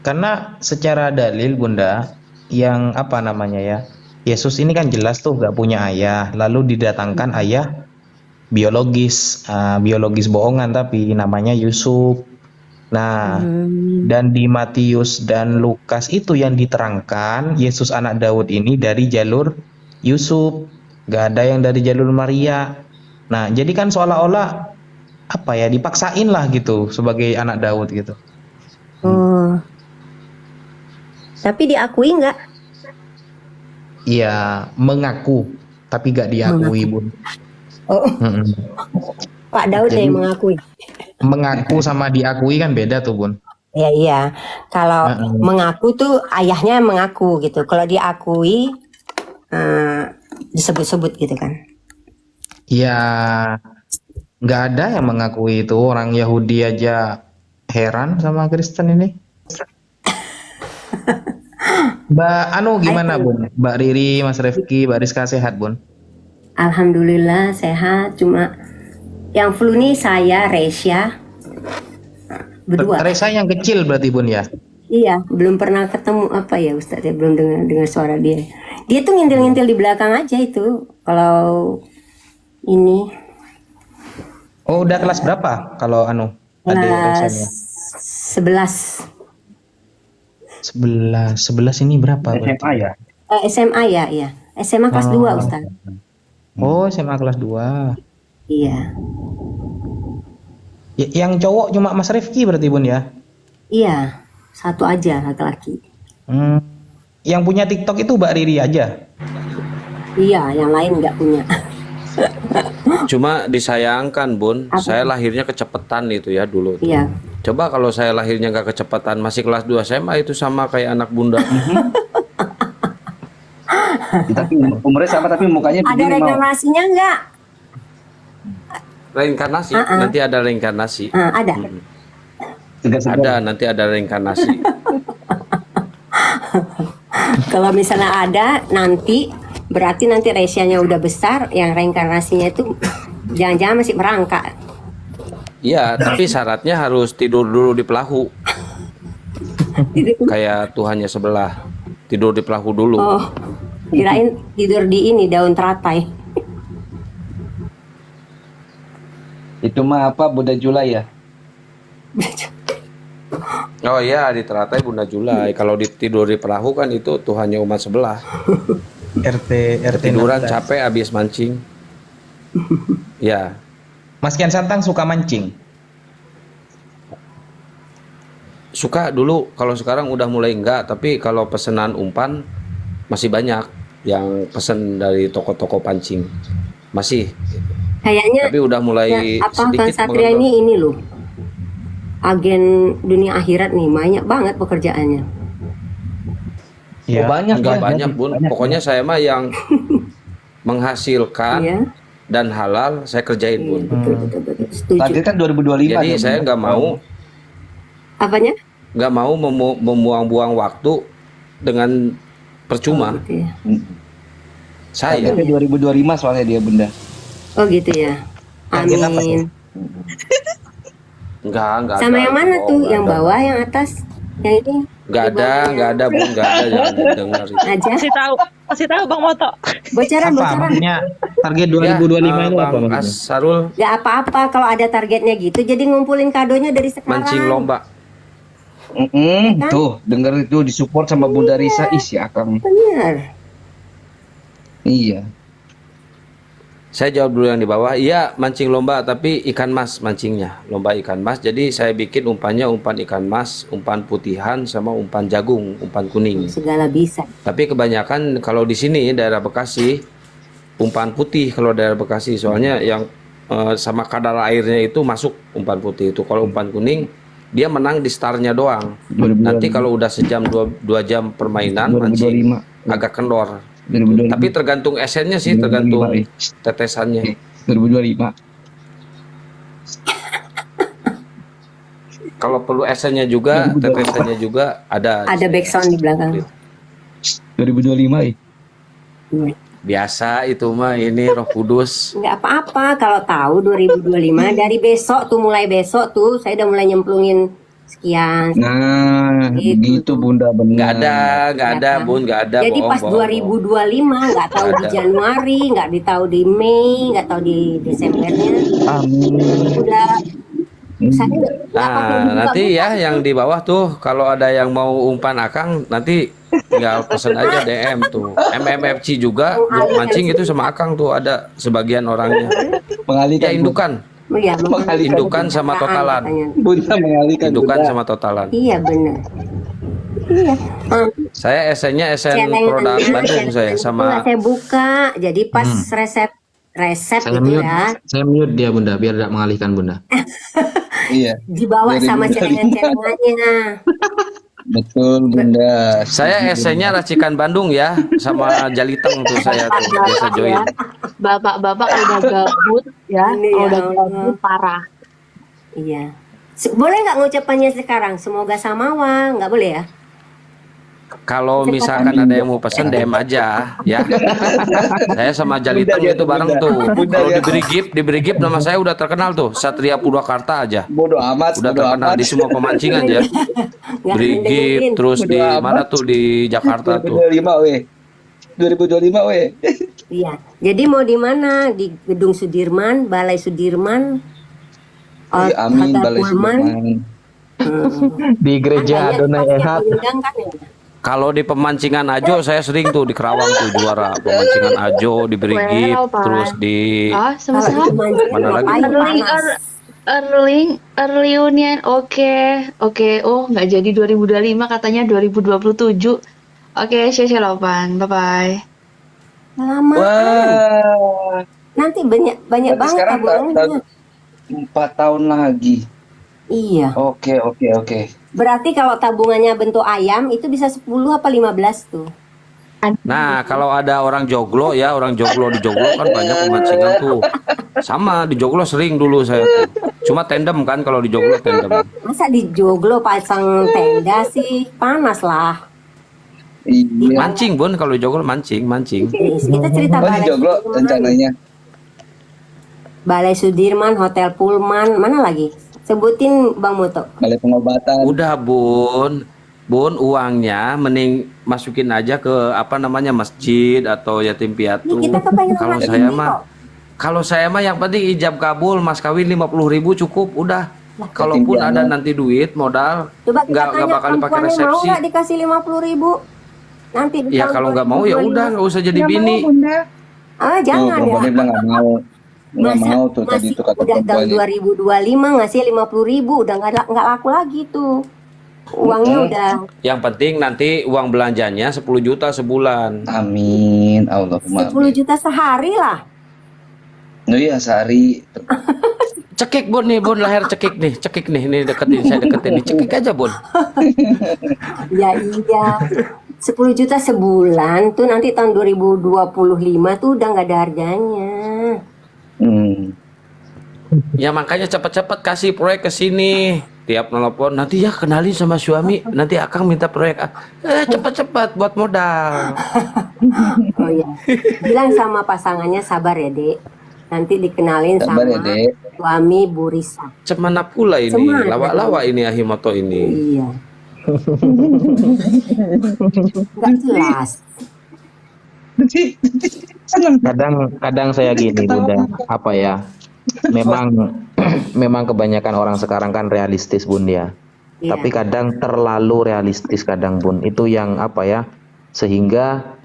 Karena secara dalil Bunda, yang apa namanya ya, Yesus ini kan jelas tuh gak punya ayah, lalu didatangkan ayah biologis, biologis bohongan tapi namanya Yusuf. Nah, dan di Matius dan Lukas itu yang diterangkan Yesus anak Daud ini dari jalur Yusuf, gak ada yang dari jalur Maria. Nah, jadi kan seolah-olah apa ya, dipaksain lah gitu sebagai anak Daud gitu. Oh. Tapi diakui nggak? Iya, mengaku, tapi gak diakui, Bun. Oh, Mm-mm. Pak Daud Jadi- yang mengakui. Mengaku sama diakui kan beda tuh, Bun. Ya iya. Kalau mengaku tuh ayahnya mengaku gitu. Kalau diakui disebut-sebut gitu kan. Ya, nggak ada yang mengakui itu. Orang Yahudi aja heran sama Kristen ini. Mbak Anu gimana, Bun? Mbak Riri, Mas Refki, Mbak Rizka sehat, Bun? Alhamdulillah sehat. Cuma yang flu nih saya, Resya, berdua. Teresa yang kecil berarti, Bun ya? Iya, belum pernah ketemu apa ya Ustadz ya, belum dengar suara dia. Dia tuh ngintil-ngintil di belakang aja itu. Kalau ini Oh, udah kelas berapa kalau Anu? Adik kelas Resanya? 11 11 ini berapa? berarti? SMA ya? SMA ya, iya. SMA kelas 2 Ustadz. Oh, SMA kelas 2. Iya. Yang cowok cuma Mas Refki berarti, Bun ya? Iya, satu aja laki-laki. Yang punya TikTok itu Mbak Riri aja? Iya, yang lain nggak punya. Cuma disayangkan, Bun. Saya lahirnya kecepetan itu ya dulu. tuh. Iya. Coba kalau saya lahirnya nggak kecepatan, masih kelas 2 SMA itu sama kayak anak bunda. Tapi umurnya sama tapi mukanya Ada begini mau. reinkarnasinya nggak? Reinkarnasi, nanti ada reinkarnasi. Ada. Segar-segar. Ada, nanti ada reinkarnasi. Kalau misalnya ada nanti, berarti nanti Resianya udah besar, yang reinkarnasinya itu jangan-jangan masih merangkak. Iya, tapi syaratnya harus tidur dulu di perahu. Kayak Tuhannya sebelah. Tidur di perahu dulu. Oh, kirain tidur di ini daun teratai. Itu mah apa Bunda Julai ya? Oh iya, di teratai Bunda Julai. Kalau tidur di perahu kan itu Tuhannya umat sebelah. RT Tiduran 16. capek habis mancing. Ya, Mas Kian Santang suka mancing. suka dulu. Kalau sekarang udah mulai enggak. Tapi kalau pesanan umpan masih banyak yang pesen dari toko-toko pancing. Masih. Kayaknya Tapi udah mulai ya, apa Kang sedikit Satria mengendor. ini loh. Agen dunia akhirat nih, banyak banget pekerjaannya. Iya. banyak Enggak ya. banyak, Bun. Pokoknya saya mah yang menghasilkan Iya. dan halal saya kerjain, Bun. Betul. Setuju. Target kan 2025 Jadi ya, saya Bunda? nggak mau Apanya? membuang-buang waktu dengan percuma. Gitu ya. Saya Targetnya 2025 soalnya dia Bunda. Oh gitu ya. Target apa sih? Amin. nggak Sama ada. yang mana Oh, tuh? nggak Yang ada. bawah, yang atas? Yang ini? Nggak Di ada, bawah nggak ada, Bun, nggak ada. Jangan didengar itu. Aja. Kasih tahu Bang Moto. Bocoran. Apa maksudnya target 2025 itu apa Bang maksudnya? Asarul Gak apa-apa kalau ada targetnya gitu. Jadi ngumpulin kadonya dari sekarang. mancing lomba. Tuh, denger itu disupport sama Bunda Risa. Ih, si Akang. Bener. Iya. Saya jawab dulu yang di bawah. Iya, mancing lomba, tapi ikan mas mancingnya. Lomba ikan mas. Jadi saya bikin umpannya umpan ikan mas, umpan putihan, sama umpan jagung, umpan kuning. Segala bisa. Tapi kebanyakan kalau di sini daerah Bekasi, umpan putih kalau daerah Bekasi. Soalnya yang sama kadar airnya itu masuk umpan putih itu. Kalau umpan kuning, dia menang di startnya doang. 2025. Nanti kalau udah sejam 2 jam permainan mancing 2025. agak kendor. 2025. Tapi tergantung esennya sih, tergantung 2025, tetesannya. 2025. Kalau perlu esennya juga, 2025. tetesannya juga ada. Ada backsound di belakang. 2025. Biasa itu mah, ini Roh Kudus. Nggak apa-apa kalau tahu 2025 dari besok tuh, mulai besok tuh saya udah mulai nyemplungin sekian. Nah, Gitu. gitu Bunda benar. Nggak ada, Bun, nggak ada. Jadi bohong, pas bohong, 2025 nggak tahu Nggak di ada. Januari, nggak tahu di Mei, nggak tahu di Desembernya. Amin. Udah saya nggak pakai Nah, buka nanti ya yang di bawah tuh, kalau ada yang mau umpan Akang, nanti tinggal pesen aja DM tuh. MMFC juga, grup mancing itu sama Akang tuh, ada sebagian orangnya. Mengalihkan. Ya indukan, Oh iya, indukan sama totalan. Bunda mengalihkan. Indukan Bunda. sama totalan. Iya benar. Iya. Saya esennya esen Celengannya, produk Bandung saya itulah sama saya buka. Jadi pas resep Saya itu mute, ya saya mute dia Bunda biar tidak mengalihkan Bunda. Iya, dibawa sama 2025. celengan-celengannya. betul Bunda. saya esennya racikan Bandung ya, sama Jaliteng tuh saya tuh biasa join. Bapak-bapak kalau udah gabut ya, Ini kalau ya udah Allah. gabut parah. Iya. Boleh nggak ngucapannya sekarang? Semoga samawa, nggak boleh ya? Kalau misalkan ada yang mau pesen DM aja ya. Saya sama Jaliteng itu bareng tuh. Kalau diberi gift nama saya udah terkenal tuh, Satria Purwakarta aja. Bodoh amat, Udah bodoh terkenal amat. di semua pemancingan ya. Nggak Beri dengerin. gift terus di Bodo amat. mana tuh di Jakarta tuh. 2025 weh. 2025 weh. Iya. Jadi mau di mana? Di Gedung Sudirman, Balai Sudirman, Iya, amin Hotel Balai Pullman. Sudirman. Di gereja Banyak Adonai pasti yang Ehad. diundang kan ya? Kalau di pemancingan Ajo saya sering tuh di Kerawang tuh juara pemancingan Ajo, diberi Well, gift Pak. terus di Ah, Kalau sama-sama. itu mancing Mana lagi? ngapain panas? Early Union, oke. Oh, nggak jadi 2025, katanya 2027. Oke, saya Lopan. Bye-bye. Lama. Wah, Nanti banyak berarti banget sekarang tabungannya. 4 tahun lagi. Iya. Oke. Berarti kalau tabungannya bentuk ayam itu bisa 10 apa 15 tuh. Nah, kalau ada orang joglo ya, orang joglo di joglo kan banyak pemancingan tuh. Sama di joglo sering dulu saya tuh. Cuma tandem kan kalau di joglo tandem. Masa di joglo pasang tenda sih? Panas lah. Iya. Mancing Bun, kalau di joglo mancing. Kita cerita Oh, di Joglo rencananya. Balai Sudirman, Hotel Pullman, mana lagi? Sebutin Bang Moto. Balai pengobatan. Udah Bun, uangnya mending masukin aja ke apa namanya masjid atau yatim piatu. Ini kita kepengen Kalau anak saya ini mah, kok. kalau saya mah yang penting ijab kabul, mas kawin 50.000 cukup, udah. Kalaupun Yatim ada piatu. nanti duit modal, Coba kita nggak tanya bakal dipakai perempuan yang mau resepsi. nggak dikasih 50.000? Nanti di Ya tahun kalau nggak mau ya udah, 2025. nggak usah jadi bini. Ah, Tuh, jangan ya. perempuannya bilang nggak mau. Nggak Masa mau tuh tadi masih tuh kata udah tahun perempuannya. 2025 ngasih 50.000 udah nggak laku lagi tuh. Uangnya udah Yang penting nanti uang belanjanya 10 juta sebulan. Amin. Allahumma 10 amin. juta sehari lah. Oh iya, sehari. Cekik Bun nih, Bun leher cekik nih, ini deketin, saya deketin nih, cekik aja Bun. Ya iya. 10 juta sebulan tuh nanti tahun 2025 tuh udah nggak ada harganya. Hmm. Ya makanya cepet-cepet kasih proyek ke sini. Tiap nelpon nanti ya kenalin sama suami, nanti Akang minta proyek. Cepet-cepet buat modal. Oh iya. Bilang sama pasangannya sabar ya, Dek. Nanti dikenalin Sabar sama ya, Dek. suami Bu Risa. Cemana pula ini, Cemana. lawak-lawak ini Ahimoto ini. Iya. Nggak jelas. Kadang saya gini Bunda, apa ya? Memang kebanyakan orang sekarang kan realistis Bun ya. Iya. Tapi kadang terlalu realistis kadang Bun. Itu yang apa ya? Sehingga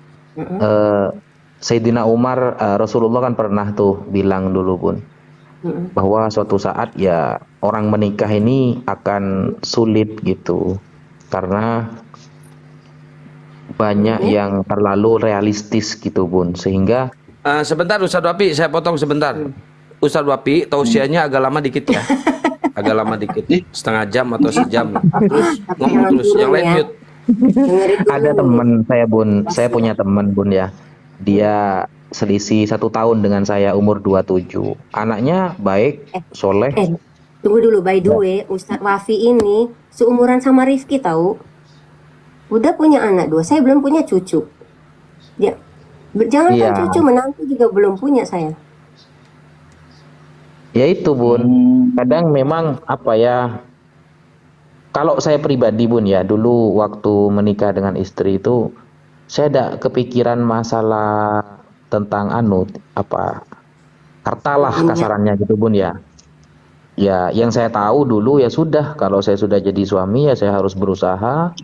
Sayyidina Umar, Rasulullah kan pernah tuh bilang dulu Bun, bahwa suatu saat ya orang menikah ini akan sulit gitu. Karena banyak yang terlalu realistis gitu Bun, sehingga Sebentar Ustadz Wapi, saya potong sebentar. Ustadz Wapi, tausiahnya agak lama dikit ya. Agak lama dikit, setengah jam atau sejam. Terus Tapi ngomong jangan terus, yang turun lain ya. mute. Dengerin dulu. ada teman saya Bun, saya punya teman Bun ya. Dia selisih 1 tahun dengan saya, umur 27. Anaknya baik, soleh. Tunggu dulu, by the way, Ustadz Wafi ini seumuran sama Rifki tahu. Udah punya anak 2, saya belum punya cucu. Dia jangan Iya. cucu, menantu juga belum punya saya. Ya itu Bun, kadang memang apa ya, kalau saya pribadi Bun ya, dulu waktu menikah dengan istri itu saya ada kepikiran masalah tentang harta lah kasarannya gitu Bun ya. Ya yang saya tahu dulu ya sudah, kalau saya sudah jadi suami ya saya harus berusaha,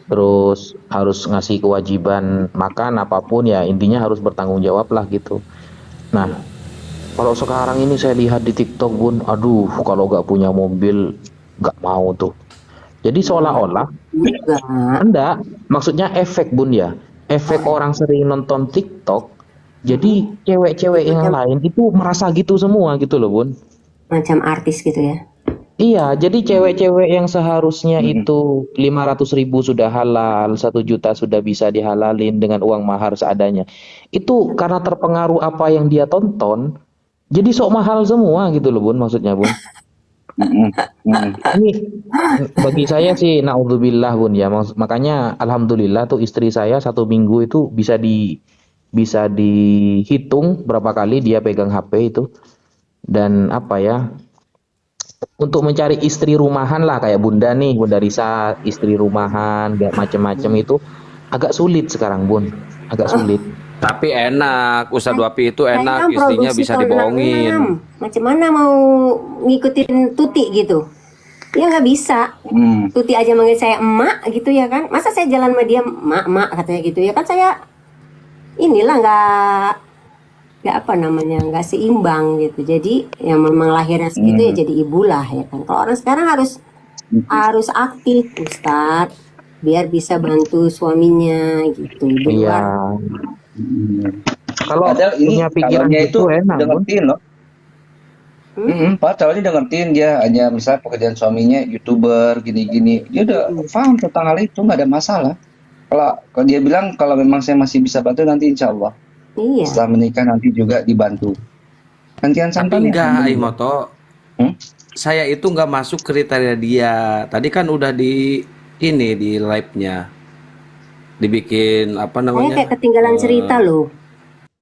terus harus ngasih kewajiban makan apapun ya, intinya harus bertanggung jawab lah gitu. Nah kalau sekarang ini saya lihat di TikTok Bun, aduh kalau nggak punya mobil nggak mau tuh. Jadi seolah-olah enggak, maksudnya efek Bun ya, efek orang sering nonton TikTok, jadi cewek-cewek yang lain itu merasa gitu semua gitu loh Bun. Macam artis gitu ya. Iya, jadi cewek-cewek yang seharusnya itu 500.000 sudah halal, 1 juta sudah bisa dihalalin dengan uang mahar seadanya. Itu karena terpengaruh apa yang dia tonton, jadi sok mahal semua gitu loh Bun, maksudnya Bun. Ini bagi saya sih naudzubillah Bun ya, makanya alhamdulillah tuh istri saya 1 minggu itu bisa dihitung berapa kali dia pegang HP itu. Dan apa ya, untuk mencari istri rumahan lah kayak Bunda nih, Bunda Risa, istri rumahan gak macem-macem itu agak sulit sekarang Bun, agak sulit. Tapi enak, Ustadz Wapi itu Saya enak, kan istrinya produksi bisa tahun dibohongin. 66. Macam mana mau ngikutin Tuti gitu? Ya nggak bisa. Tuti aja manggil saya emak gitu ya kan? Masa saya jalan sama dia emak katanya gitu ya kan? Saya inilah nggak apa namanya, nggak seimbang gitu. Jadi yang memang lahirnya segitu ya jadi ibulah ya kan. Kalau orang sekarang harus aktif Ustadz, biar bisa bantu suaminya gitu di Iya. luar. Kalau Padahal ini punya pikiran calonnya gitu enak udah Bun. ngertiin loh. Padahal calonnya udah ngertiin, dia hanya misalnya pekerjaan suaminya YouTuber gini-gini, dia udah paham tentang hal itu, nggak ada masalah. Kalau dia bilang kalau memang saya masih bisa bantu nanti insya Allah Iya. setelah menikah nanti juga dibantu. Gantian Tapi santan ya. enggak, Ahimoto. Saya itu nggak masuk kriteria dia. Tadi kan udah di live-nya. Dibikin apa Saya namanya? kayak ketinggalan cerita loh.